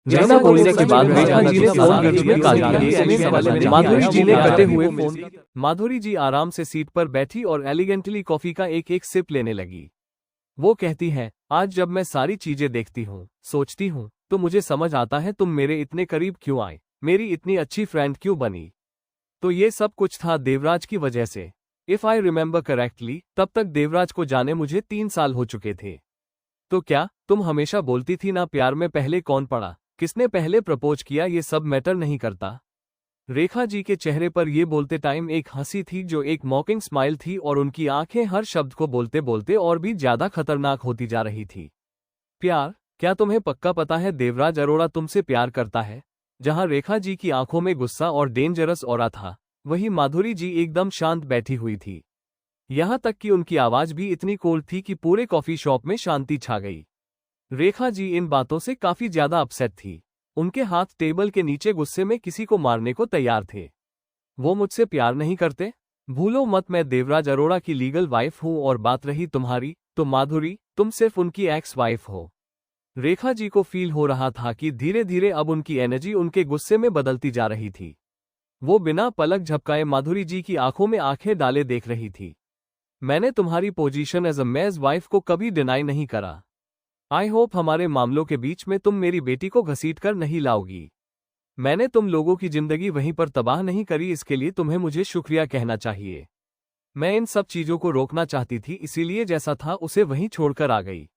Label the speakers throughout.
Speaker 1: जैसा बोलने के बाद रेखा जी ने फोन बीच में काट दिया। माधुरी जी ने कटे हुए फोन। माधुरी जी आराम से सीट पर बैठी और एलिगेंटली कॉफी का एक एक सिप लेने लगी। वो कहती है, आज जब मैं सारी चीजें देखती हूँ, सोचती हूँ, तो मुझे समझ आता है तुम मेरे इतने करीब क्यों आए, मेरी इतनी अच्छी फ्रेंड क्यों बनी। तो ये सब कुछ था देवराज की वजह से। इफ आई रिमेंबर करेक्टली, तब तक देवराज को जाने मुझे 3 साल हो चुके थे। तो क्या तुम हमेशा बोलती थी ना, प्यार में पहले कौन पड़ा, किसने पहले प्रपोज किया, ये सब मैटर नहीं करता। रेखा जी के चेहरे पर ये बोलते टाइम एक हंसी थी जो एक मॉकिंग स्माइल थी और उनकी आंखें हर शब्द को बोलते बोलते और भी ज्यादा खतरनाक होती जा रही थी। प्यार? क्या तुम्हें पक्का पता है देवराज अरोड़ा तुमसे प्यार करता है? जहां रेखा जी की आंखों में गुस्सा और डेंजरस ऑरा था, वहीं माधुरी जी एकदम शांत बैठी हुई थी। यहां तक कि उनकी आवाज भी इतनी कोल्ड थी कि पूरे कॉफी शॉप में शांति छा गई। रेखा जी इन बातों से काफी ज्यादा अपसेट थी। उनके हाथ टेबल के नीचे गुस्से में किसी को मारने को तैयार थे। वो मुझसे प्यार नहीं करते? भूलो मत, मैं देवराज अरोड़ा की लीगल वाइफ हूं, और बात रही तुम्हारी, तो माधुरी, तुम सिर्फ उनकी एक्स वाइफ हो। रेखा जी को फील हो रहा था कि धीरे धीरे अब उनकी एनर्जी उनके गुस्से में बदलती जा रही थी। वो बिना पलक झपकाए माधुरी जी की आंखों में आंखें डाले देख रही थी। मैंने तुम्हारी पोजीशन एज अ मेज वाइफ को कभी डिनाई नहीं करा। आई होप हमारे मामलों के बीच में तुम मेरी बेटी को घसीट कर नहीं लाओगी। मैंने तुम लोगों की जिंदगी वहीं पर तबाह नहीं करी, इसके लिए तुम्हें मुझे शुक्रिया कहना चाहिए। मैं इन सब चीजों को रोकना चाहती थी, इसीलिए जैसा था उसे वहीं छोड़कर आ गई।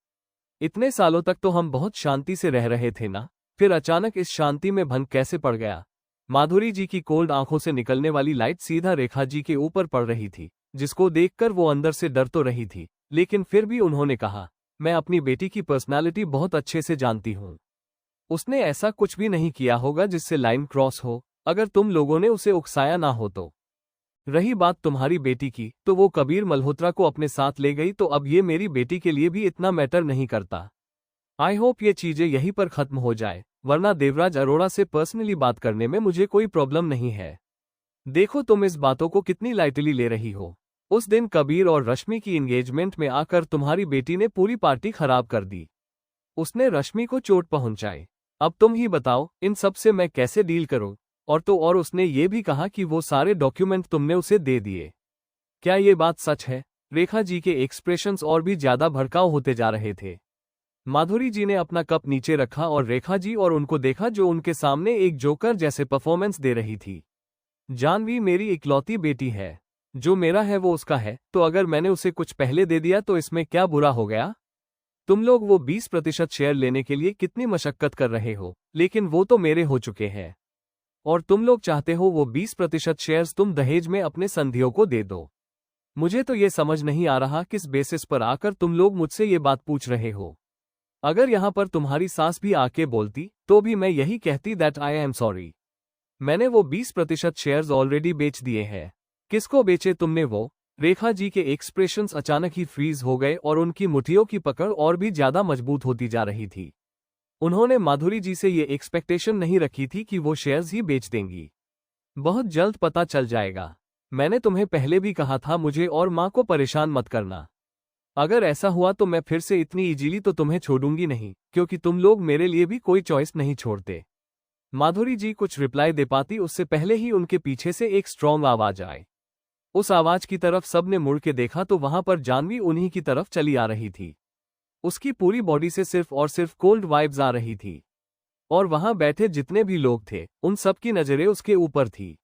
Speaker 1: इतने सालों तक तो हम बहुत शांति से रह रहे थे ना, फिर अचानक इस शांति में भंग कैसे पड़ गया। माधुरी जी की कोल्ड आंखों से निकलने वाली लाइट सीधा रेखा जी के ऊपर पड़ रही थी, जिसको देखकर वो अंदर से डर तो रही थी, लेकिन फिर भी उन्होंने कहा, मैं अपनी बेटी की पर्सनालिटी बहुत अच्छे से जानती हूँ। उसने ऐसा कुछ भी नहीं किया होगा जिससे लाइन क्रॉस हो, अगर तुम लोगों ने उसे उकसाया ना हो तो। रही बात तुम्हारी बेटी की, तो वो कबीर मल्होत्रा को अपने साथ ले गई, तो अब ये मेरी बेटी के लिए भी इतना मैटर नहीं करता। आई होप ये चीजें यहीं पर खत्म हो जाए, वरना देवराज अरोड़ा से पर्सनली बात करने में मुझे कोई प्रॉब्लम नहीं है। देखो तुम इस बातों को कितनी लाइटली ले रही हो। उस दिन कबीर और रश्मि की एंगेजमेंट में आकर तुम्हारी बेटी ने पूरी पार्टी खराब कर दी। उसने रश्मि को चोट पहुंचाई। अब तुम ही बताओ, इन सब से मैं कैसे डील करूं? और तो और उसने ये भी कहा कि वो सारे डॉक्यूमेंट तुमने उसे दे दिए। क्या ये बात सच है? रेखा जी के एक्सप्रेशंस और भी ज्यादा भड़काऊ होते जा रहे थे। माधुरी जी ने अपना कप नीचे रखा और रेखा जी और उनको देखा, जो उनके सामने एक जोकर जैसे परफॉर्मेंस दे रही थी। जानवी मेरी इकलौती बेटी है, जो मेरा है वो उसका है, तो अगर मैंने उसे कुछ पहले दे दिया तो इसमें क्या बुरा हो गया? तुम लोग वो 20% शेयर लेने के लिए कितनी मशक्कत कर रहे हो, लेकिन वो तो मेरे हो चुके हैं। और तुम लोग चाहते हो वो 20% शेयर्स तुम दहेज में अपने संधियों को दे दो। मुझे तो ये समझ नहीं आ रहा किस बेसिस पर आकर तुम लोग मुझसे ये बात पूछ रहे हो। अगर यहाँ पर तुम्हारी सास भी आके बोलती, तो भी मैं यही कहती दैट आई एम सॉरी। मैंने वो 20% शेयर्स ऑलरेडी बेच दिए हैं। किसको बेचे तुमने वो? रेखा जी के एक्सप्रेशंस अचानक ही फ्रीज हो गए और उनकी मुट्ठियों की पकड़ और भी ज्यादा मजबूत होती जा रही थी। उन्होंने माधुरी जी से ये एक्सपेक्टेशन नहीं रखी थी कि वो शेयर्स ही बेच देंगी। बहुत जल्द पता चल जाएगा। मैंने तुम्हें पहले भी कहा था, मुझे और माँ को परेशान मत करना। अगर ऐसा हुआ तो मैं फिर से इतनी इजीली तो तुम्हें छोड़ूंगी नहीं, क्योंकि तुम लोग मेरे लिए भी कोई चॉइस नहीं छोड़ते। माधुरी जी कुछ रिप्लाई दे पाती उससे पहले ही उनके पीछे से एक स्ट्रॉन्ग आवाज आए। उस आवाज की तरफ सबने मुड़ के देखा तो वहां पर जानवी उन्हीं की तरफ चली आ रही थी। उसकी पूरी बॉडी से सिर्फ और सिर्फ कोल्ड वाइब्स आ रही थी, और वहां बैठे जितने भी लोग थे उन सब की नजरें उसके ऊपर थी।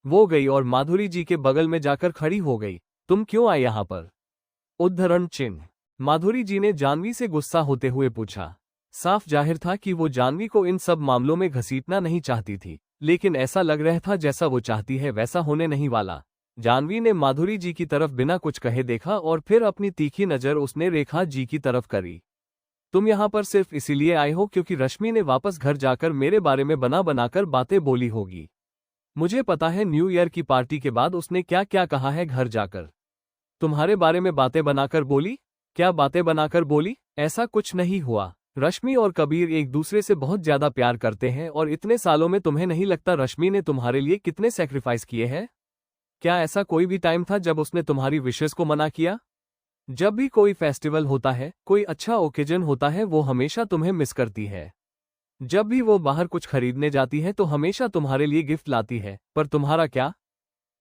Speaker 1: वो गई और माधुरी जी के बगल में जाकर खड़ी हो गई। तुम क्यों आए यहाँ पर? उद्धरण चिन्ह। माधुरी जी ने जानवी से गुस्सा होते हुए पूछा। साफ जाहिर था कि वो जानवी को इन सब मामलों में घसीटना नहीं चाहती थी, लेकिन ऐसा लग रहा था जैसा वो चाहती है वैसा होने नहीं वाला। जानवी ने माधुरी जी की तरफ बिना कुछ कहे देखा और फिर अपनी तीखी नजर उसने रेखा जी की तरफ करी। तुम यहाँ पर सिर्फ इसीलिए आए हो क्योंकि रश्मि ने वापस घर जाकर मेरे बारे में बना बनाकर बातें बोली होगी। मुझे पता है न्यू ईयर की पार्टी के बाद उसने क्या क्या कहा है घर जाकर। तुम्हारे बारे में बातें बनाकर बोली? क्या बातें बनाकर बोली? ऐसा कुछ नहीं हुआ। रश्मि और कबीर एक दूसरे से बहुत ज्यादा प्यार करते हैं, और इतने सालों में तुम्हें नहीं लगता रश्मि ने तुम्हारे लिए कितने सैक्रिफाइस किए हैं? क्या ऐसा कोई भी टाइम था जब उसने तुम्हारी विशेस को मना किया? जब भी कोई फेस्टिवल होता है, कोई अच्छा ओकेजन होता है, वो हमेशा तुम्हें मिस करती है। जब भी वो बाहर कुछ खरीदने जाती है तो हमेशा तुम्हारे लिए गिफ्ट लाती है, पर तुम्हारा क्या?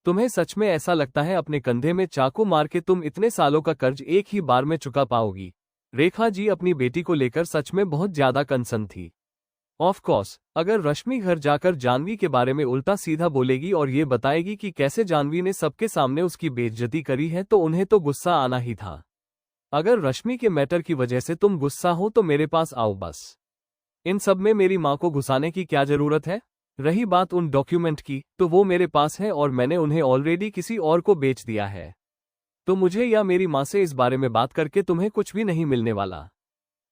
Speaker 1: तुम्हें सच में ऐसा लगता है अपने कंधे में चाकू मार के तुम इतने सालों का कर्ज एक ही बार में चुका पाओगी? रेखा जी अपनी बेटी को लेकर सच में बहुत ज्यादा कंसर्न थी। ऑफ कोर्स, अगर रश्मि घर जाकर जानवी के बारे में उल्टा सीधा बोलेगी और ये बताएगी कि कैसे जानवी ने सबके सामने उसकी बेइज्जती करी है तो उन्हें तो गुस्सा आना ही था। अगर रश्मि के मैटर की वजह से तुम गुस्सा हो तो मेरे पास आओ बस। इन सब में मेरी माँ को घुसाने की क्या जरूरत है? रही बात उन डॉक्यूमेंट की, तो वो मेरे पास है और मैंने उन्हें ऑलरेडी किसी और को बेच दिया है। तो मुझे या मेरी माँ से इस बारे में बात करके तुम्हें कुछ भी नहीं मिलने वाला।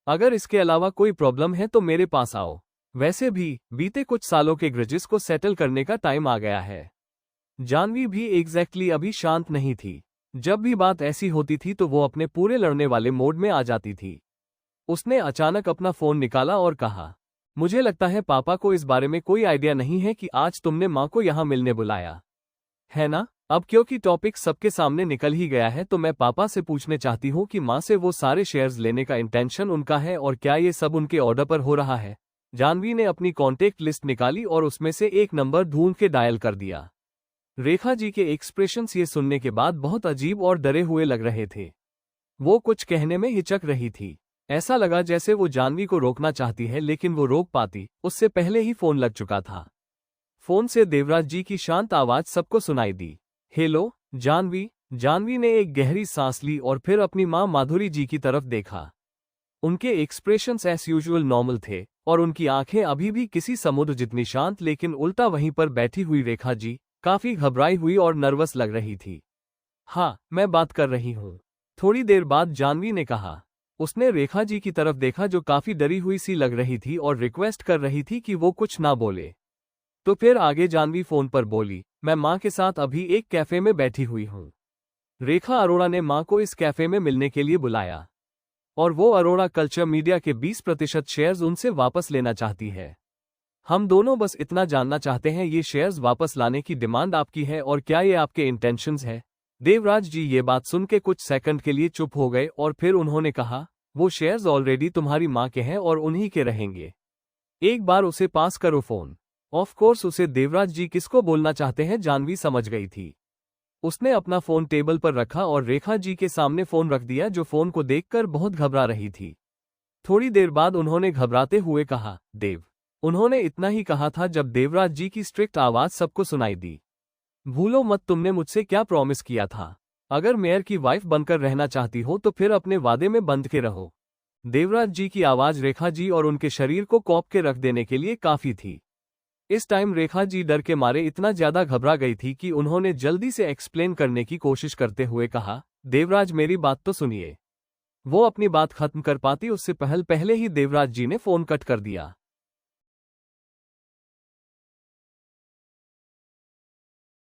Speaker 1: अगर इसके अलावा कोई प्रॉब्लम है तो मेरे पास आओ। वैसे भी बीते कुछ सालों के ग्रजेस को सेटल करने का टाइम आ गया है। जानवी भी एग्जैक्टली अभी शांत नहीं थी। जब भी बात ऐसी होती थी तो वो अपने पूरे लड़ने वाले मोड में आ जाती थी। उसने अचानक अपना फोन निकाला और कहा, मुझे लगता है पापा को इस बारे में कोई आइडिया नहीं है कि आज तुमने माँ को यहाँ मिलने बुलाया है ना? अब क्योंकि टॉपिक सबके सामने निकल ही गया है तो मैं पापा से पूछने चाहती हूँ कि माँ से वो सारे शेयर्स लेने का इंटेंशन उनका है और क्या ये सब उनके ऑर्डर पर हो रहा है? जानवी ने अपनी कॉन्टेक्ट लिस्ट निकाली और उसमें से एक नंबर ढूंढ के डायल कर दिया। रेखा जी के एक्सप्रेशंस ये सुनने के बाद बहुत अजीब और डरे हुए लग रहे थे। वो कुछ कहने में हिचक रही थी। ऐसा लगा जैसे वो जानवी को रोकना चाहती है, लेकिन वो रोक पाती उससे पहले ही फोन लग चुका था। फोन से देवराज जी की शांत आवाज सबको सुनाई दी। हेलो जानवी। जानवी ने एक गहरी सांस ली और फिर अपनी मां माधुरी जी की तरफ देखा। उनके एक्सप्रेशंस एस यूजुअल नॉर्मल थे और उनकी आंखें अभी भी किसी समुद्र जितनी शांत, लेकिन उल्टा वहीं पर बैठी हुई रेखा जी काफी घबराई हुई और नर्वस लग रही थी। हाँ, मैं बात कर रही हूँ, थोड़ी देर बाद जानवी ने कहा। उसने रेखा जी की तरफ देखा जो काफी डरी हुई सी लग रही थी और रिक्वेस्ट कर रही थी कि वो कुछ ना बोले। तो फिर आगे जानवी फोन पर बोली, मैं माँ के साथ अभी एक कैफे में बैठी हुई हूँ। रेखा अरोड़ा ने माँ को इस कैफे में मिलने के लिए बुलाया और वो अरोड़ा कल्चर मीडिया के 20% शेयर्स उनसे वापस लेना चाहती है। हम दोनों बस इतना जानना चाहते हैं, ये शेयर्स वापस लाने की डिमांड आपकी है और क्या ये आपके इंटेंशंस है? देवराज जी ये बात सुन के कुछ सेकंड के लिए चुप हो गए और फिर उन्होंने कहा, वो शेयर्स ऑलरेडी तुम्हारी माँ के हैं और उन्हीं के रहेंगे। एक बार उसे पास करो फोन। ऑफ कोर्स उसे देवराज जी किसको बोलना चाहते हैं जानवी समझ गई थी। उसने अपना फोन टेबल पर रखा और रेखा जी के सामने फोन रख दिया, जो फोन को देखकर बहुत घबरा रही थी। थोड़ी देर बाद उन्होंने घबराते हुए कहा, देव। उन्होंने इतना ही कहा था जब देवराज जी की स्ट्रिक्ट आवाज सबको सुनाई दी। भूलो मत तुमने मुझसे क्या प्रॉमिस किया था। अगर मेयर की वाइफ बनकर रहना चाहती हो तो फिर अपने वादे में बंध के रहो। देवराज जी की आवाज रेखा जी और उनके शरीर को कौंप के रख देने के लिए काफी थी। इस टाइम रेखा जी डर के मारे इतना ज्यादा घबरा गई थी कि उन्होंने जल्दी से एक्सप्लेन करने की कोशिश करते हुए कहा, देवराज मेरी बात तो सुनिए। वो अपनी बात खत्म कर पाती उससे पहले ही देवराज जी ने फोन कट कर दिया।